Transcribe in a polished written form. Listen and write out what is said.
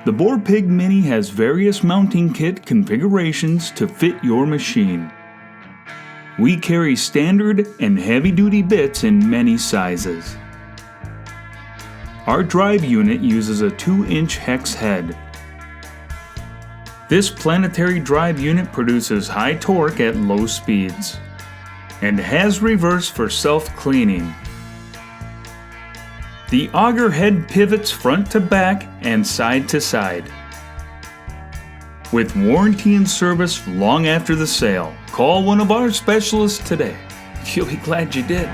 The Boar Pig Mini has various mounting kit configurations to fit your machine. We carry standard and heavy-duty bits in many sizes. Our drive unit uses a 2-inch hex head. This planetary drive unit produces high torque at low speeds and has reverse for self-cleaning. The auger head pivots front to back and side to side. With warranty and service long after the sale, call one of our specialists today. You'll be glad you did.